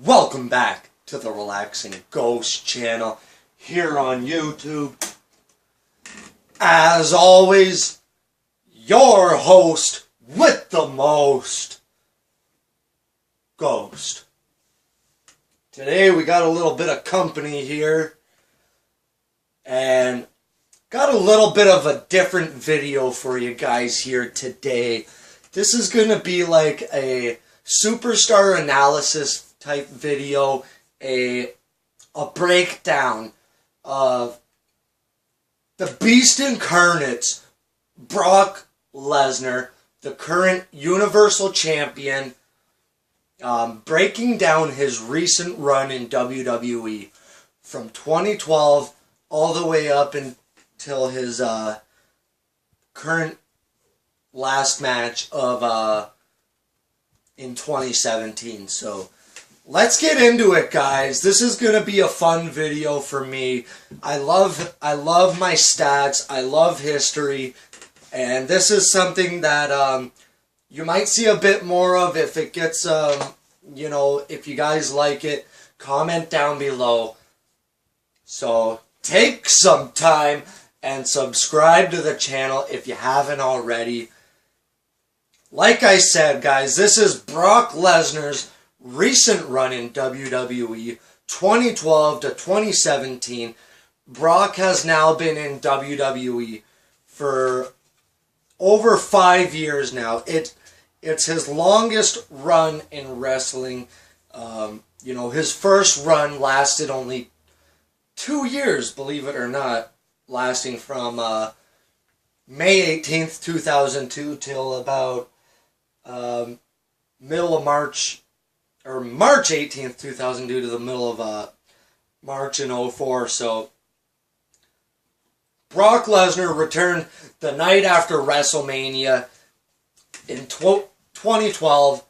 Welcome back to the Relaxing Ghost channel here on YouTube. As always, your host with the most, Ghost. Today we got a little bit of company here and got a little bit of a different video for you guys here today. This is going to be like a superstar analysis type video, a breakdown of the Beast Incarnate, Brock Lesnar, the current Universal Champion, breaking down his recent run in WWE from 2012 all the way up until his current last match of in 2017. So let's get into it, guys. This is going to be a fun video for me. I love my stats. I love history. And this is something that you might see a bit more of if it gets, you know, if you guys like it. Comment down below. So take some time and subscribe to the channel if you haven't already. Like I said, guys, this is Brock Lesnar's recent run in WWE, 2012 to 2017. Brock has now been in WWE for over 5 years now. It's his longest run in wrestling. You know, his first run lasted only 2 years, believe it or not, lasting from May 18th, 2002 till about middle of March, or March 18th, 2002 to the middle of March in 04. So Brock Lesnar returned the night after WrestleMania in 2012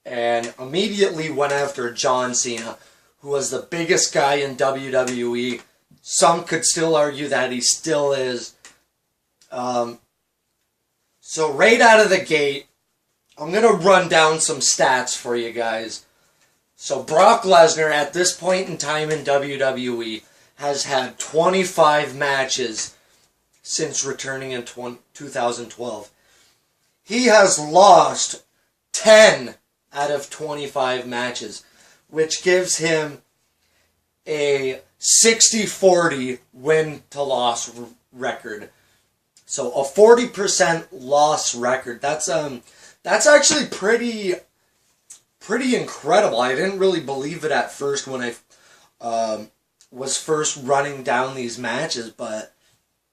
and immediately went after John Cena, who was the biggest guy in WWE. Some could still argue that he still is. So right out of the gate, I'm going to run down some stats for you guys. So Brock Lesnar, at this point in time in WWE, has had 25 matches since returning in 2012. He has lost 10 out of 25 matches, which gives him a 60-40 win-to-loss record. So a 40% loss record. That's actually pretty incredible. I didn't really believe it at first when I was first running down these matches, but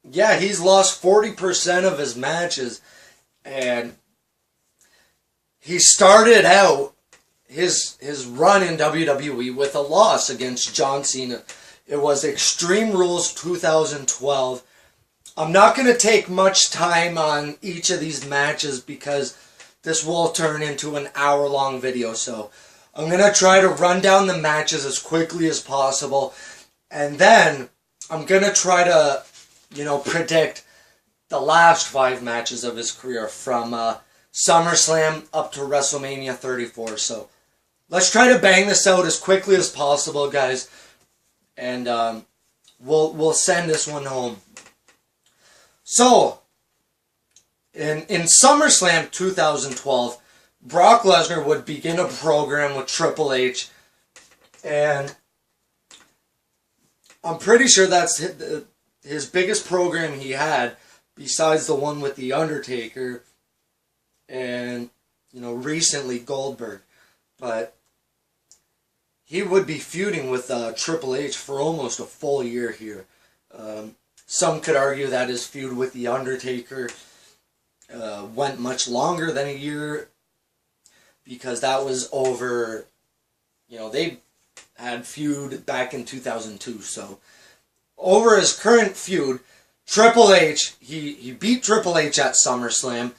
yeah, he's lost 40% of his matches, and he started out his run in WWE with a loss against John Cena. It was Extreme Rules 2012. I'm not going to take much time on each of these matches because this will turn into an hour-long video. So I'm going to try to run down the matches as quickly as possible. And then I'm going to try to, you know, predict the last 5 matches of his career from SummerSlam up to WrestleMania 34. So let's try to bang this out as quickly as possible, guys. And we'll send this one home. So, in SummerSlam 2012, Brock Lesnar would begin a program with Triple H, and I'm pretty sure that's his biggest program he had, besides the one with The Undertaker, and, you know, recently Goldberg. But he would be feuding with Triple H for almost a full year here. Some could argue that his feud with The Undertaker went much longer than a year, because that was over, you know, they had feud back in 2002. So over his current feud, Triple H, he beat Triple H at SummerSlam,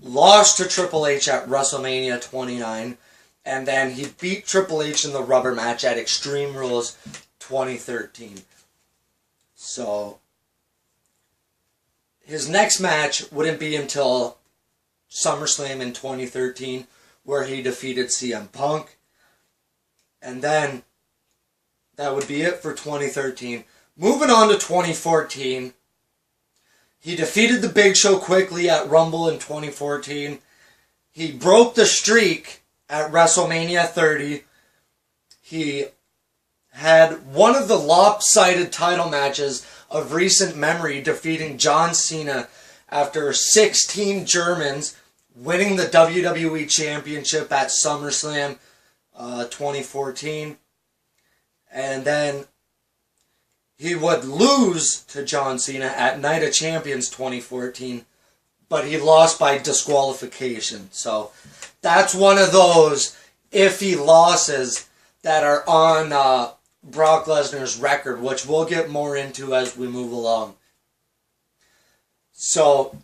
lost to Triple H at WrestleMania 29, and then he beat Triple H in the rubber match at Extreme Rules 2013. So his next match wouldn't be until SummerSlam in 2013, where he defeated CM Punk. And then that would be it for 2013. Moving on to 2014, he defeated the Big Show quickly at Rumble in 2014. He broke the streak at WrestleMania 30. He had one of the lopsided title matches of recent memory, defeating John Cena after 16 Germans winning the WWE Championship at SummerSlam 2014. And then he would lose to John Cena at Night of Champions 2014, but he lost by disqualification. So that's one of those iffy losses that are on Brock Lesnar's record, which we'll get more into as we move along. So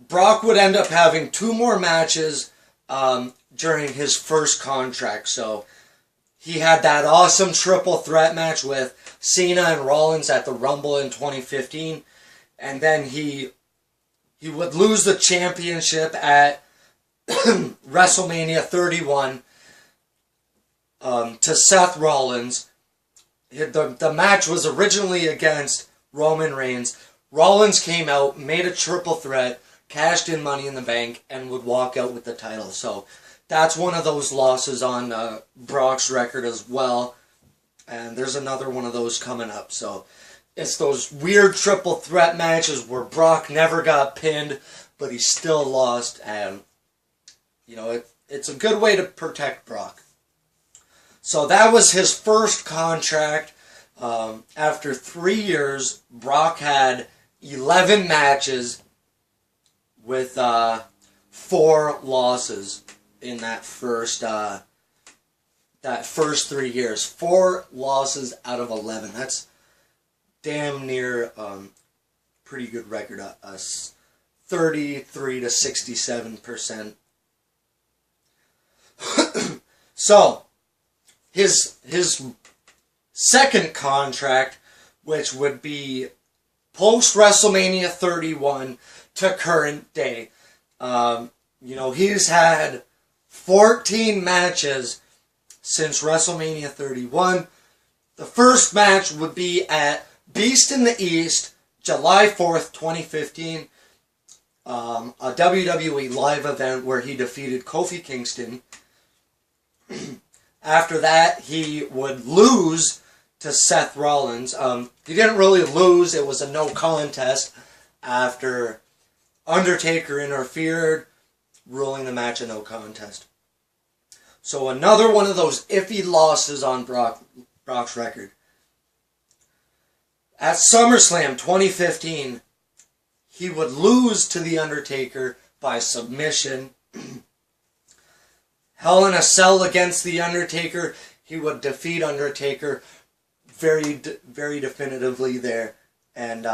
Brock would end up having 2 more matches during his first contract. So he had that awesome triple threat match with Cena and Rollins at the Rumble in 2015. And then he would lose the championship at WrestleMania 31 to Seth Rollins. The match was originally against Roman Reigns. Rollins came out, made a triple threat, cashed in Money in the Bank, and would walk out with the title. So that's one of those losses on Brock's record as well. And there's another one of those coming up. So it's those weird triple threat matches where Brock never got pinned, but he still lost. And, you know, it's a good way to protect Brock. So that was his first contract. After 3 years, Brock had 11 matches with 4 losses in that first 3 years. 4 losses out of 11. That's damn near pretty good record. 33 to 67%. So his second contract, which would be post WrestleMania 31 to current day. You know, he's had 14 matches since WrestleMania 31. The first match would be at Beast in the East, July 4th, 2015. A WWE live event where he defeated Kofi Kingston. After that, he would lose to Seth Rollins. He didn't really lose. It was a no contest after Undertaker interfered, ruling the match a no contest. So another one of those iffy losses on Brock's record. At SummerSlam 2015, he would lose to The Undertaker by submission. Hell in a Cell against The Undertaker, he would defeat Undertaker very definitively there. And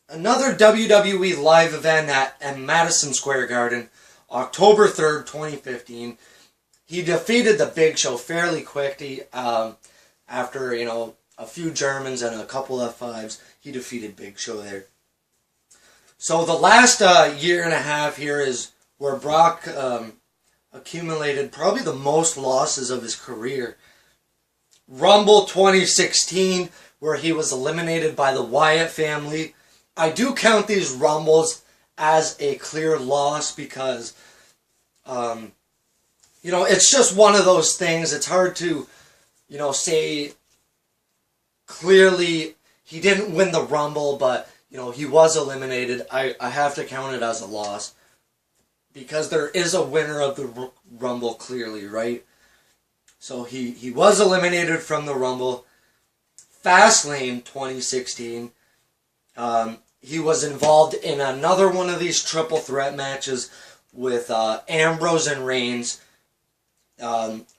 another WWE live event at Madison Square Garden, October 3rd, 2015. He defeated the Big Show fairly quickly. After, you know, a few Germans and a couple F5s, he defeated Big Show there. So the last year and a half here is where Brock accumulated probably the most losses of his career. Rumble 2016, where he was eliminated by the Wyatt family. I do count these Rumbles as a clear loss because, you know, it's just one of those things. It's hard to, you know, say clearly he didn't win the Rumble, but, you know, he was eliminated. I have to count it as a loss because there is a winner of the Rumble clearly, right? So he was eliminated from the Rumble. Fastlane 2016, he was involved in another one of these triple threat matches with Ambrose and Reigns.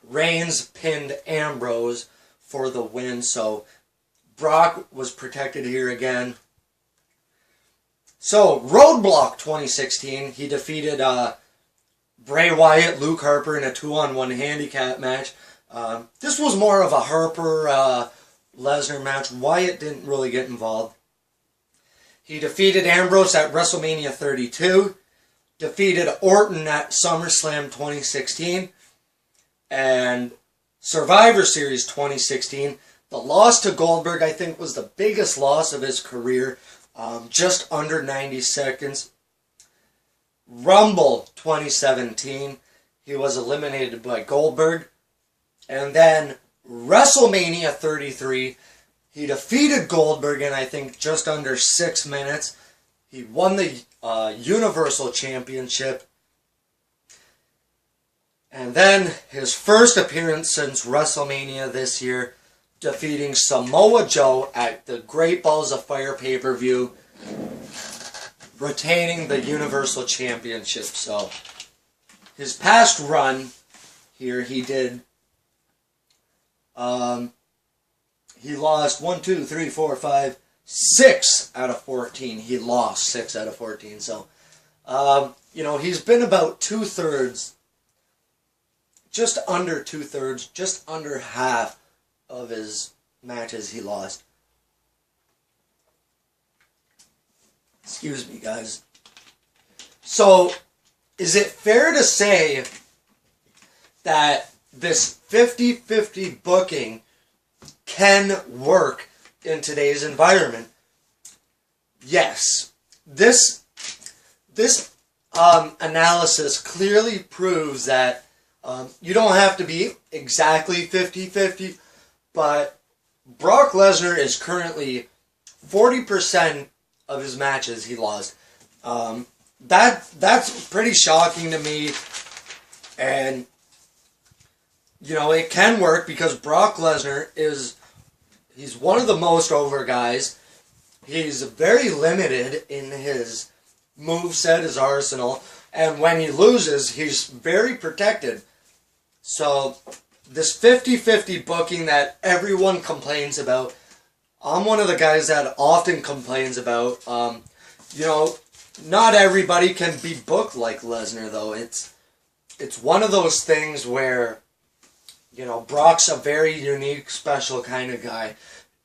Reigns pinned Ambrose for the win, so Brock was protected here again. So, Roadblock 2016, he defeated Bray Wyatt, Luke Harper in a 2-on-1 handicap match. This was more of a Harper Lesnar match. Wyatt didn't really get involved. He defeated Ambrose at WrestleMania 32. Defeated Orton at SummerSlam 2016. And Survivor Series 2016, the loss to Goldberg, I think, was the biggest loss of his career, just under 90 seconds. Rumble 2017, he was eliminated by Goldberg. And then WrestleMania 33, he defeated Goldberg in, I think, just under 6 minutes. He won the Universal Championship. And then his first appearance since WrestleMania this year, defeating Samoa Joe at the Great Balls of Fire pay-per-view, retaining the Universal Championship. So his past run here, he did, he lost 6 out of 14. He lost 6 out of 14. So, you know, he's been about 2/3, just under 2/3, just under half of his matches he lost. Excuse me, guys. So, is it fair to say that this 50-50 booking can work in today's environment? Yes. This analysis clearly proves that you don't have to be exactly 50-50, but Brock Lesnar is currently 40% of his matches he lost. That's pretty shocking to me, and you know, it can work because Brock Lesnar he's one of the most over guys. He's very limited in his moveset, his arsenal, and when he loses, he's very protected. So, this 50-50 booking that everyone complains about, I'm one of the guys that often complains about. You know, not everybody can be booked like Lesnar, though. It's one of those things where, you know, Brock's a very unique, special kind of guy.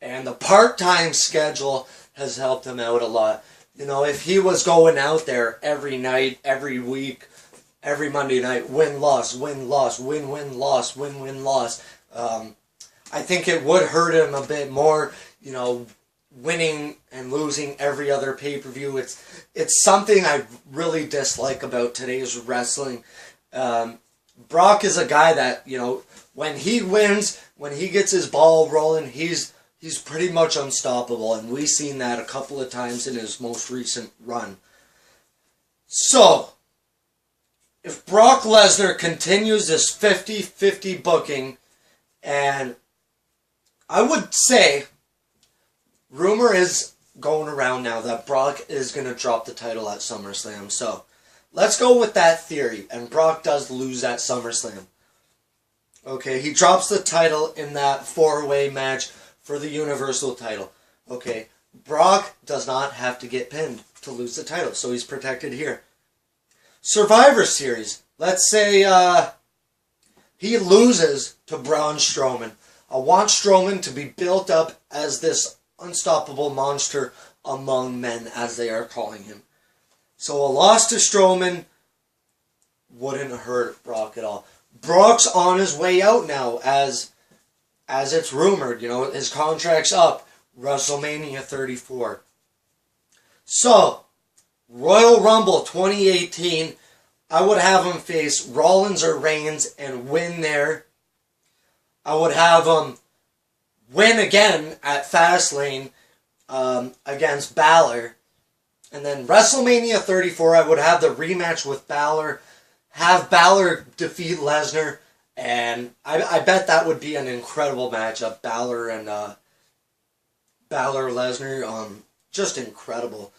And the part-time schedule has helped him out a lot. You know, if he was going out there every night, every week, every Monday night, win-loss, win-loss, win-win-loss, win-win-loss, I think it would hurt him a bit more, you know, winning and losing every other pay-per-view. It's something I really dislike about today's wrestling. Brock is a guy that, you know, when he wins, when he gets his ball rolling, he's pretty much unstoppable, and we've seen that a couple of times in his most recent run. So, if Brock Lesnar continues this 50-50 booking, and I would say, rumor is going around now that Brock is going to drop the title at SummerSlam. So, let's go with that theory, and Brock does lose at SummerSlam. Okay, he drops the title in that 4-way match for the Universal title. Okay, Brock does not have to get pinned to lose the title, so he's protected here. Survivor Series. Let's say he loses to Braun Strowman. I want Strowman to be built up as this unstoppable monster among men, as they are calling him. So a loss to Strowman wouldn't hurt Brock at all. Brock's on his way out now, as it's rumored. You know, his contract's up. WrestleMania 34. So, Royal Rumble 2018, I would have him face Rollins or Reigns and win there. I would have him win again at Fastlane against Balor. And then WrestleMania 34, I would have the rematch with Balor. Have Balor defeat Lesnar. And I bet that would be an incredible matchup. Balor and Lesnar. Just incredible.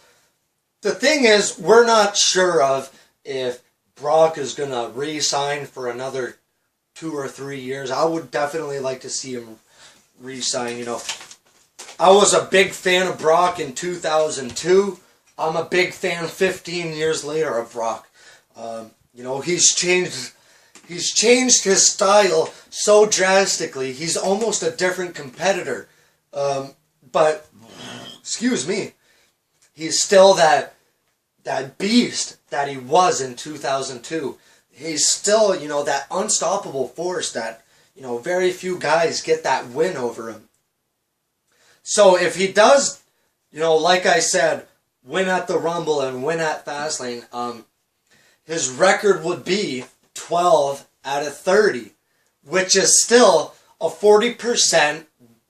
The thing is, we're not sure of if Brock is going to re-sign for another 2 or 3 years. I would definitely like to see him re-sign. You know, I was a big fan of Brock in 2002. I'm a big fan 15 years later of Brock. You know, he's changed his style so drastically. He's almost a different competitor. But, excuse me, he's still that beast that he was in 2002. he's still, you know, that unstoppable force that, you know, very few guys get that win over him. So if he does, you know, like I said, win at the Rumble and win at Fastlane, his record would be 12 out of 30, which is still a 40%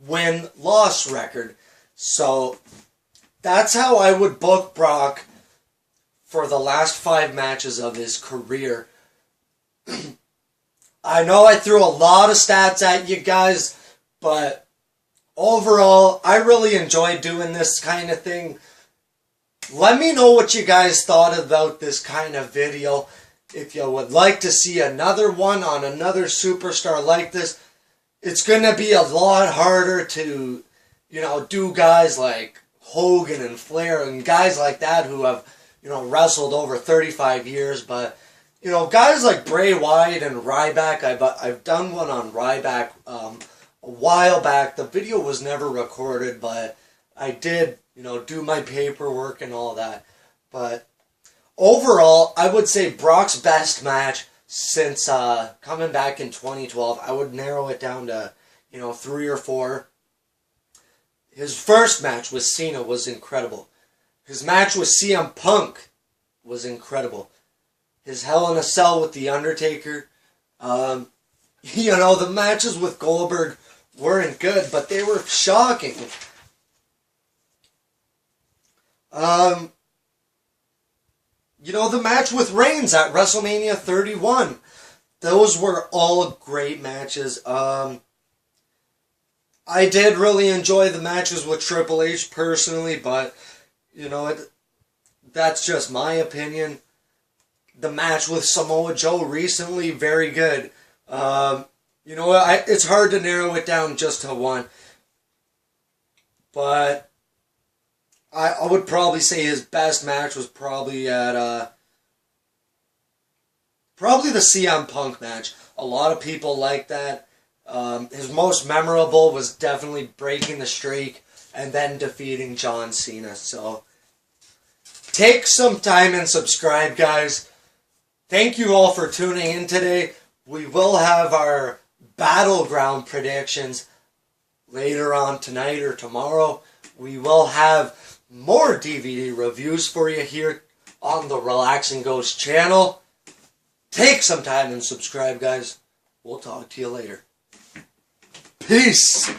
win-loss record. So that's how I would book Brock for the last 5 matches of his career. I know I threw a lot of stats at you guys, but overall, I really enjoyed doing this kind of thing. Let me know what you guys thought about this kind of video. If you would like to see another one on another superstar like this, it's going to be a lot harder to, you know, do guys like Hogan and Flair and guys like that who have, you know, wrestled over 35 years. But, you know, guys like Bray Wyatt and Ryback, I've done one on Ryback a while back. The video was never recorded, but I did, you know, do my paperwork and all that. But overall, I would say Brock's best match since coming back in 2012. I would narrow it down to, you know, 3 or 4. His first match with Cena was incredible. His match with CM Punk was incredible. His Hell in a Cell with The Undertaker. You know, the matches with Goldberg weren't good, but they were shocking. You know, the match with Reigns at WrestleMania 31. Those were all great matches. I did really enjoy the matches with Triple H personally, but, you know, that's just my opinion. The match with Samoa Joe recently, very good. You know, it's hard to narrow it down just to one. But I would probably say his best match was probably at probably the CM Punk match. A lot of people like that. His most memorable was definitely breaking the streak and then defeating John Cena. So take some time and subscribe, guys. Thank you all for tuning in today. We will have our Battleground predictions later on tonight or tomorrow. We will have more DVD reviews for you here on the Relaxing Ghost channel. Take some time and subscribe, guys. We'll talk to you later. Peace!